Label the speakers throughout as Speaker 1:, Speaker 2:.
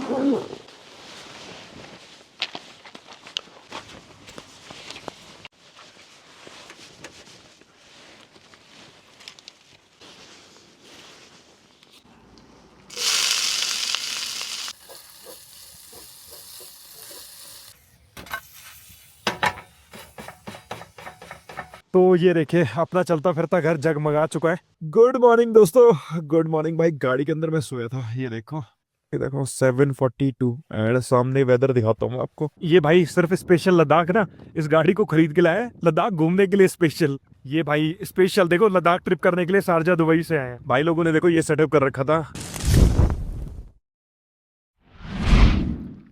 Speaker 1: तो ये देखिए अपना चलता फिरता घर जगमगा चुका है। गुड मॉर्निंग दोस्तों, गुड मॉर्निंग भाई। गाड़ी के अंदर मैं सोया था, ये देखो 7:42 एंड सामने वेदर दिखाता हूँ आपको। ये भाई सिर्फ स्पेशल लद्दाख ना इस गाड़ी को खरीद के लाया है, लद्दाख घूमने के लिए स्पेशल। ये भाई स्पेशल देखो लद्दाख ट्रिप करने के लिए शारजा दुबई से आए हैं भाई लोगों ने, देखो ये सेटअप कर रखा था।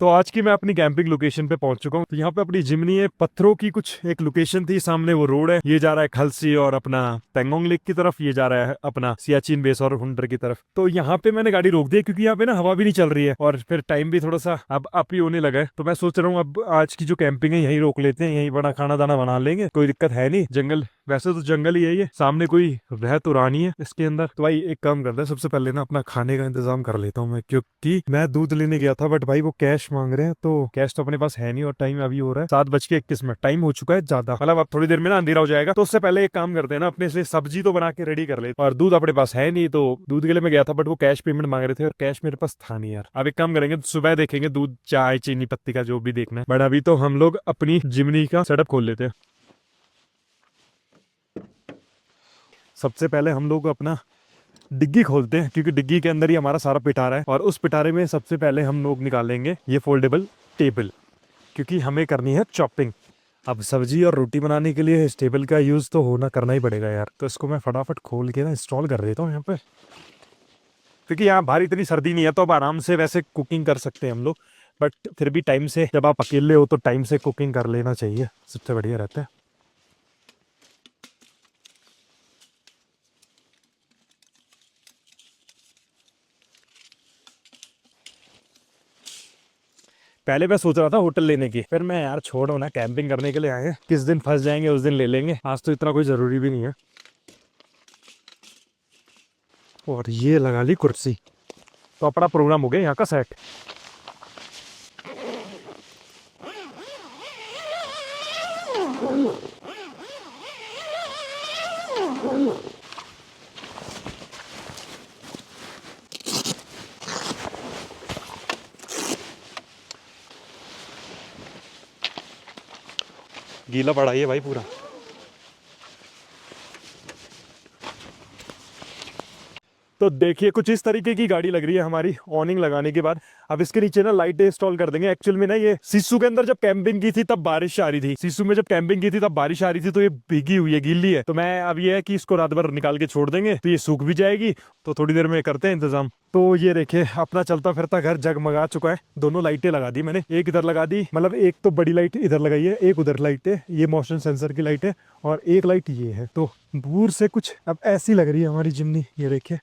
Speaker 1: तो आज की मैं अपनी कैंपिंग लोकेशन पे पहुंच चुका हूँ। तो यहाँ पे अपनी जिमनी है, पत्थरों की कुछ एक लोकेशन थी, सामने वो रोड है, ये जा रहा है खलसी और अपना पेंगोंग लेक की तरफ, ये जा रहा है अपना सियाचिन बेस और हुंडर की तरफ। तो यहाँ पे मैंने गाड़ी रोक दी क्योंकि यहाँ पे ना हवा भी नहीं चल रही है और फिर टाइम भी थोड़ा सा अब अप ही होने लगा है। तो मैं सोच रहा हूँ अब आज की जो कैंपिंग है यही रोक लेते हैं, यही बड़ा खाना दाना बना लेंगे, कोई दिक्कत है नहीं। जंगल वैसे तो जंगल ही है, ये सामने कोई रह तो रहा नहीं है इसके अंदर। तो भाई एक काम करता है, सबसे पहले ना अपना खाने का इंतजाम कर लेता हूँ मैं, क्योंकि मैं दूध लेने गया था बट भाई वो कैश मांग रहे हैं, तो कैश तो अपने पास है नहीं और टाइम अभी हो रहा है 7:21, टाइम हो चुका है ज्यादा, मतलब अब थोड़ी देर में ना अंधेरा हो जाएगा। तो उससे पहले एक काम करते हैं ना, अपने से सब्जी तो बना के रेडी कर लेते, और दूध अपने पास है नहीं, तो दूध के लिए मैं गया था बट वो कैश पेमेंट मांग रहे थे और कैश मेरे पास था नहीं यार। अब एक काम करेंगे, सुबह देखेंगे दूध चाय चीनी पत्ती का जो भी देखना है, बट अभी तो हम लोग अपनी जिमनी का सेटअप खोल लेते हैं। सबसे पहले हम लोग अपना डिग्गी खोलते हैं, क्योंकि डिग्गी के अंदर ही हमारा सारा पिटारा है, और उस पिटारे में सबसे पहले हम लोग निकालेंगे ये फोल्डेबल टेबल, क्योंकि हमें करनी है चॉपिंग। अब सब्जी और रोटी बनाने के लिए इस टेबल का यूज़ तो होना करना ही पड़ेगा यार। तो इसको मैं फटाफट खोल के ना इंस्टॉल कर देता हूँ यहाँ पे, क्योंकि यहाँ बाहर इतनी सर्दी नहीं है तो अब आराम से वैसे कुकिंग कर सकते हैं हम लोग, बट फिर भी टाइम से, जब आप अकेले हो तो टाइम से कुकिंग कर लेना चाहिए, सबसे बढ़िया रहता है। पहले मैं सोच रहा था होटल लेने की, फिर मैं यार छोड़ो ना, कैंपिंग करने के लिए आए हैं, किस दिन फंस जाएंगे उस दिन ले लेंगे, आज तो इतना कोई ज़रूरी भी नहीं है। और ये लगा ली कुर्सी, तो अपना प्रोग्राम हो गया यहाँ का सेट। गीला पड़ा ही है भाई पूरा। तो देखिए कुछ इस तरीके की गाड़ी लग रही है हमारी ऑनिंग लगाने के बाद। अब इसके नीचे ना लाइटें इंस्टॉल कर देंगे। एक्चुअल में ना ये सिस्सू के अंदर जब कैंपिंग की थी तब बारिश आ रही थी, सिस्सू में जब कैंपिंग की थी तब बारिश आ रही थी, तो ये भीगी हुई है, गीली है। तो मैं अब ये है कि इसको रात भर निकाल के छोड़ देंगे तो ये सूख भी जाएगी, तो थोड़ी देर में करते हैं इंतजाम। तो ये देखिए अपना चलता फिरता घर जगमगा चुका है। दोनों लाइटें लगा दी मैंने, एक इधर लगा दी, मतलब एक तो बड़ी लाइट इधर लगाई है, एक उधर लाइट है, ये मोशन सेंसर की लाइट है, और एक लाइट ये है। तो दूर से कुछ अब ऐसी लग रही है हमारी जिमनी, ये देखिए।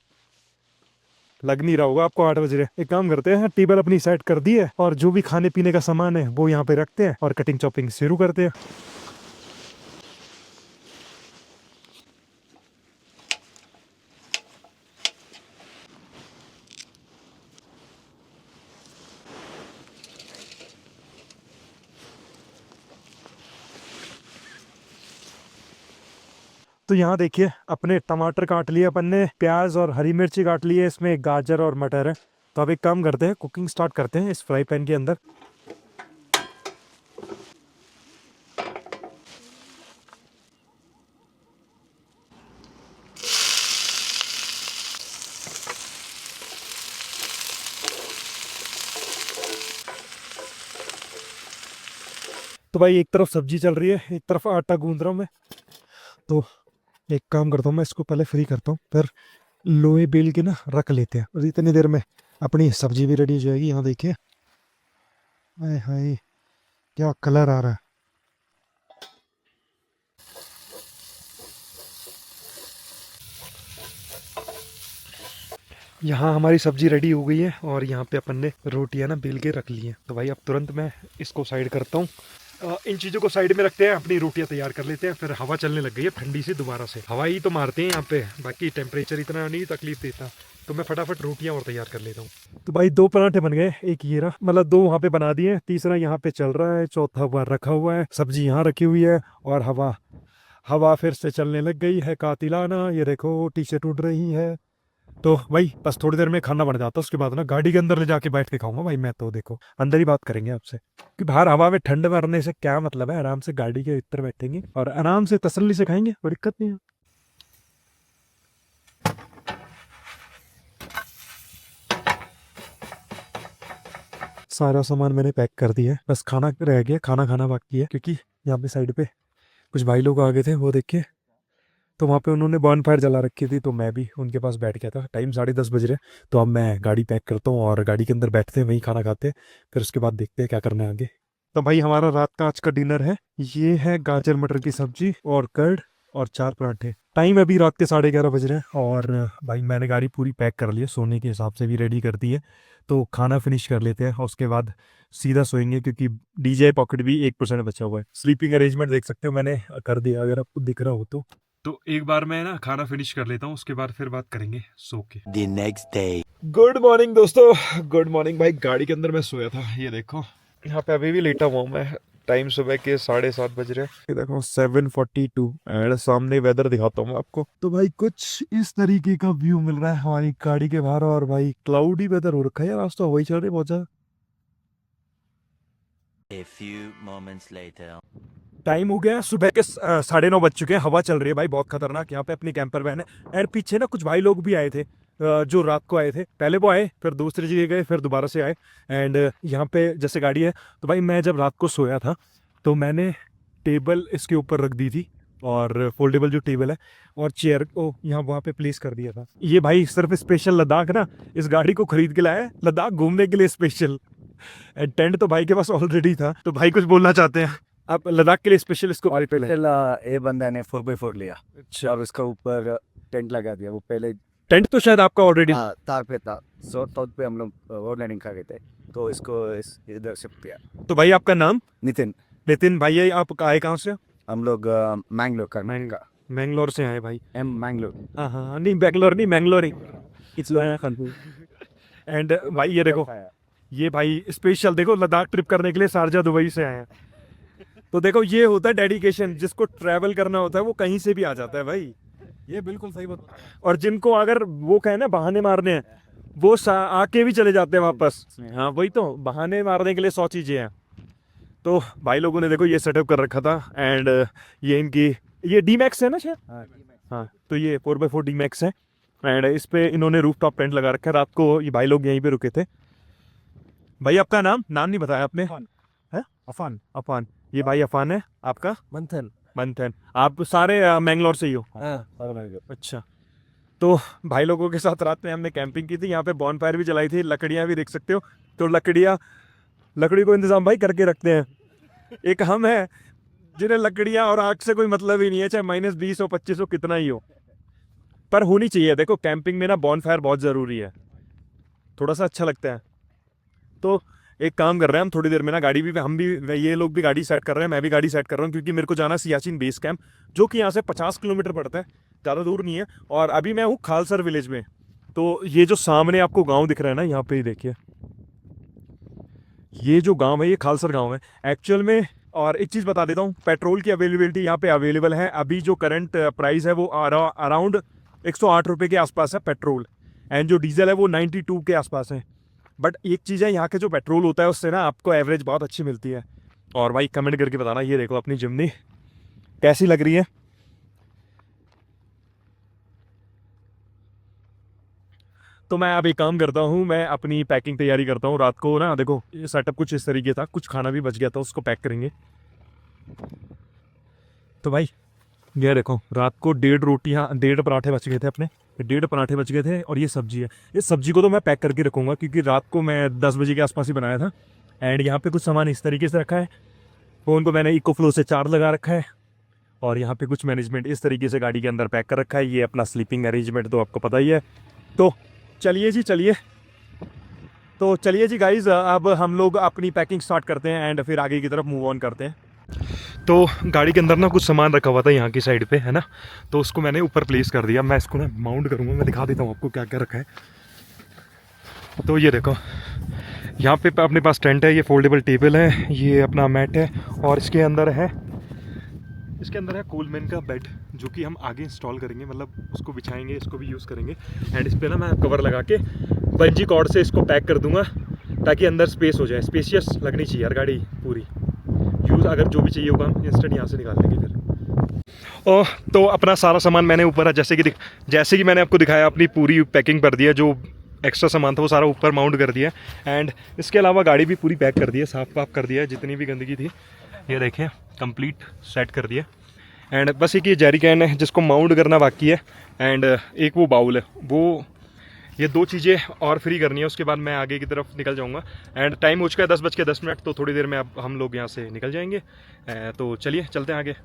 Speaker 1: लग नहीं रहा होगा आपको 8 बज रहे। एक काम करते हैं, टेबल अपनी सेट कर दी है और जो भी खाने पीने का सामान है वो यहाँ पे रखते हैं और कटिंग चॉपिंग शुरू करते हैं। तो यहाँ देखिए अपने टमाटर काट लिए अपन ने, प्याज और हरी मिर्ची काट लिए, इसमें गाजर और मटर है। तो अब एक काम करते हैं, कुकिंग स्टार्ट करते हैं इस फ्राई पैन के अंदर। तो भाई एक तरफ सब्जी चल रही है, एक तरफ आटा गूंद रहा हूँ मैं। तो एक काम करता हूँ, मैं इसको पहले फ्री करता हूँ, फिर लोहे बेल के ना रख लेते हैं, और इतनी देर में अपनी सब्जी भी रेडी हो जाएगी। यहाँ देखिए, हाय हाय क्या कलर आ रहा है। यहाँ हमारी सब्जी रेडी हो गई है और यहाँ पे अपन ने रोटियां ना बेल के रख ली हैं। तो भाई अब तुरंत मैं इसको साइड करता हूँ। इन चीज़ों को साइड में रखते हैं, अपनी रोटियां तैयार कर लेते हैं। फिर हवा चलने लग गई है ठंडी से, दोबारा से हवा ही तो मारते हैं यहाँ पे, बाकी टेम्परेचर इतना नहीं तकलीफ देता। तो मैं फटाफट रोटियां और तैयार कर लेता हूँ। तो भाई 2 पराठे बन गए, एक ये रहा, मतलब 2 वहाँ पे बना दिए, तीसरा यहाँ पे चल रहा है, चौथा बार रखा हुआ है, सब्जी यहाँ रखी हुई है, और हवा हवा फिर से चलने लग गई है कातिलाना। ये देखो टी शर्ट उड़ रही है। तो भाई बस थोड़ी देर में खाना बन जाता, उसके बाद ना गाड़ी के अंदर ले जाके बैठ के खाऊंगा भाई मैं। तो देखो अंदर ही बात करेंगे आपसे कि बाहर हवा में ठंड मारने से क्या मतलब है, आराम से गाड़ी के भीतर बैठेंगे और आराम से तसल्ली से खाएंगे, कोई दिक्कत नहीं है। सारा सामान मैंने पैक कर दिया है, बस खाना रह गया, खाना खाना बाकी है, क्योंकि यहाँ पे साइड पे कुछ भाई लोग आ गए थे, वो देखिए, तो वहाँ पे उन्होंने बॉन फायर जला रखी थी, तो मैं भी उनके पास बैठ गया था। टाइम 10:30 बज रहे, तो अब मैं गाड़ी पैक करता हूँ और गाड़ी के अंदर बैठते हैं, वहीं खाना खाते हैं, फिर उसके बाद देखते हैं क्या करना है आगे। तो भाई हमारा रात का आज का डिनर है, ये है गाजर मटर की सब्जी और कर्ड और 4 पराठे। टाइम अभी रात के 11:30 बज रहे हैं, और भाई मैंने गाड़ी पूरी पैक कर ली है, सोने के हिसाब से भी रेडी कर दी है। तो खाना फिनिश कर लेते हैं और उसके बाद सीधा सोएंगे, क्योंकि डीजे पॉकेट भी 1% बचा हुआ है। स्लीपिंग अरेंजमेंट देख सकते हो मैंने कर दिया, अगर आपको दिख रहा हो तो एक बार मैं ना खाना फिनिश कर लेता हूँ, उसके बाद फिर बात करेंगे सो के।
Speaker 2: The next day.
Speaker 1: Good morning दोस्तों, गुड मॉर्निंग। भाई गाड़ी के अंदर मैं सोया था, ये देखो यहाँ पे अभी भी लेटा हुआ हूँ मैं। टाइम सुबह के 7:30 बज रहे हैं, ये देखो 7:42, एंड सामने वेदर दिखाता हूँ आपको। तो भाई कुछ इस तरीके का व्यू मिल रहा है हमारी गाड़ी के बाहर, और भाई क्लाउडी वेदर हो रखा है यार, आज तो हवाई चल रही बहुत ज्यादा।
Speaker 2: A few moments later.
Speaker 1: Time हो गया सुबह के 9:30 बज चुके हैं, हवा चल रही है भाई बहुत खतरनाक यहाँ पे अपनी कैंपर वैन है। एंड पीछे ना कुछ भाई लोग भी आए थे, जो रात को आए थे, पहले वो आए फिर दूसरी जगह गए फिर दोबारा से आए। एंड यहाँ पे जैसे गाड़ी है, तो भाई मैं जब रात को सोया था तो मैंने टेबल इसके ऊपर रख दी थी, और फोल्डेबल जो टेबल है और चेयर को यहाँ वहाँ पे प्लेस कर दिया था। ये भाई सिर्फ स्पेशल लद्दाख ना इस गाड़ी को खरीद के लाया है, लद्दाख घूमने के लिए स्पेशल। एंड टेंट तो भाई के पास ऑलरेडी था, तो भाई कुछ बोलना चाहते हैं आप लद्दाख के लिए स्पेशल इसको?
Speaker 3: और पहले ये बंदा ने 4x4 लिया
Speaker 1: अच्छा,
Speaker 3: और उसका ऊपर टेंट लगा दिया। वो पहले
Speaker 1: टेंट तो शायद आपका ऑलरेडी।
Speaker 3: तार पे था, सो तौत पे हम लोग रोड लैंडिंग कर गए थे, तो इसको इधर शिफ्ट किया।
Speaker 1: तो भाई आपका नाम?
Speaker 3: नितिन।
Speaker 1: नितिन भाई, ये आप आए कहाँ से?
Speaker 3: हम लोग मैंगलोर कर्नाटक।
Speaker 1: मैंगलोर से आए भाई।
Speaker 3: मैंगलोर।
Speaker 1: हाँ हाँ नहीं, बैंगलोर नहीं, मैंगलोर ही। एंड भाई ये देखो, ये भाई स्पेशल देखो लद्दाख ट्रिप करने के लिए शारजा दुबई से आए हैं। तो देखो ये होता है डेडिकेशन, जिसको ट्रैवल करना होता है वो कहीं से भी आ जाता है भाई, ये बिल्कुल सही बात। और जिनको अगर वो कहे ना बहाने मारने हैं, वो आके भी चले जाते हैं वापस। हाँ वही तो, बहाने मारने के लिए 100 चीजें हैं। तो भाई लोगों ने देखो ये सेटअप कर रखा था, एंड ये इनकी ये डी मैक्स है ना शायद। हाँ तो ये 4x4 डी मैक्स है, एंड इस पे इन्होंने रूफ टॉप टेंट लगा रखा है। रात को ये भाई लोग यहीं पे रुके थे। भाई आपका नाम नहीं बताया आपने? है अफान। अफान, ये भाई अफान है। आपका?
Speaker 3: मंथन।
Speaker 1: मंथन। आप सारे मैंगलोर से ही हो? अच्छा। तो भाई लोगों के साथ रात में हमने कैंपिंग की थी, यहाँ पे बॉन फायर भी जलाई थी, लकड़ियाँ भी देख सकते हो। तो लकड़ी को इंतजाम भाई करके रखते हैं। एक हम है जिन्हें लकड़ियाँ और आग से कोई मतलब ही नहीं है, चाहे -20 हो 25 हो कितना ही हो, पर होनी चाहिए। देखो कैंपिंग में ना बॉन फायर बहुत ज़रूरी है, थोड़ा सा अच्छा लगता है। तो एक काम कर रहे हैं हम, थोड़ी देर में ना गाड़ी भी, हम भी, ये लोग भी गाड़ी सेट कर रहे हैं, मैं भी गाड़ी सेट कर रहा हूँ, क्योंकि मेरे को जाना सियाचिन बेस कैंप, जो कि यहाँ से 50 किलोमीटर पड़ता है, ज़्यादा दूर नहीं है। और अभी मैं हूँ खालसर विलेज में। तो ये जो सामने आपको गांव दिख रहा है ना, यहाँ पे देखिए, ये जो गांव है ये खालसर गांव है एक्चुअल में। और एक चीज़ बता देता हूँ, पेट्रोल की अवेलेबिलिटी यहाँ पे अवेलेबल है। अभी जो करंट प्राइस है वो अराउंड 108 रुपये के आसपास है पेट्रोल, एंड जो डीजल है वो 92 के आसपास है। बट एक चीज़ है, यहाँ के जो पेट्रोल होता है उससे ना आपको एवरेज बहुत अच्छी मिलती है। और भाई कमेंट करके बताना, ये देखो अपनी जिम्नी कैसी लग रही है। तो मैं अभी काम करता हूँ, मैं अपनी पैकिंग तैयारी करता हूँ। रात को ना देखो ये सेटअप कुछ इस तरीके था, कुछ खाना भी बच गया था, उसको पैक करेंगे। तो भाई ये देखो रात को 1.5 पराठे बच गए थे अपने, 1.5 पराठे बच गए थे, और ये सब्जी है। इस सब्जी को तो मैं पैक करके रखूँगा, क्योंकि रात को मैं 10 बजे के आसपास ही बनाया था। एंड यहाँ पे कुछ सामान इस तरीके से रखा है, फ़ोन को मैंने इको फ्लो से चार्ज लगा रखा है, और यहाँ पे कुछ मैनेजमेंट इस तरीके से गाड़ी के अंदर पैक कर रखा है। ये अपना स्लीपिंग अरेंजमेंट तो आपको पता ही है। तो चलिए जी गाइज, अब हम लोग अपनी पैकिंग स्टार्ट करते हैं एंड फिर आगे की तरफ मूव ऑन करते हैं। तो गाड़ी के अंदर ना कुछ सामान रखा हुआ था यहाँ की साइड पे, है ना, तो उसको मैंने ऊपर प्लेस कर दिया। मैं इसको ना माउंट करूँगा, मैं दिखा देता हूँ आपको क्या क्या रखा है। तो ये देखो, यहाँ पे अपने पास टेंट है, ये फोल्डेबल टेबल है, ये अपना मैट है, और इसके अंदर है कोलमैन का बेड, जो कि हम आगे इंस्टॉल करेंगे, मतलब उसको बिछाएंगे, इसको भी यूज़ करेंगे। एंड इस पर ना मैं कवर लगा के बंजी कॉर्ड से इसको पैक कर दूंगा, ताकि अंदर स्पेस हो जाए। स्पेशियस लगनी चाहिए यार गाड़ी पूरी। यूज़ अगर जो भी चाहिए होगा हम इंस्टेंट यहाँ से निकाल लेंगे फिर। और तो अपना सारा सामान मैंने ऊपर, जैसे कि मैंने आपको दिखाया, अपनी पूरी पैकिंग कर दिया। जो एक्स्ट्रा सामान था वो सारा ऊपर माउंट कर दिया। एंड इसके अलावा गाड़ी भी पूरी पैक कर दी है, साफ वाफ कर दिया है, जितनी भी गंदगी थी ये देखें कंप्लीट सेट कर दिया। एंड बस एक ये जेरी कैन है जिसको माउंट करना बाकी है, एंड एक वो बाउल है, वो ये दो चीज़ें और फ्री करनी है, उसके बाद मैं आगे की तरफ निकल जाऊंगा। एंड टाइम हो चुका है 10:10, तो थोड़ी देर में अब हम लोग यहाँ से निकल जाएंगे। तो चलिए चलते हैं आगे।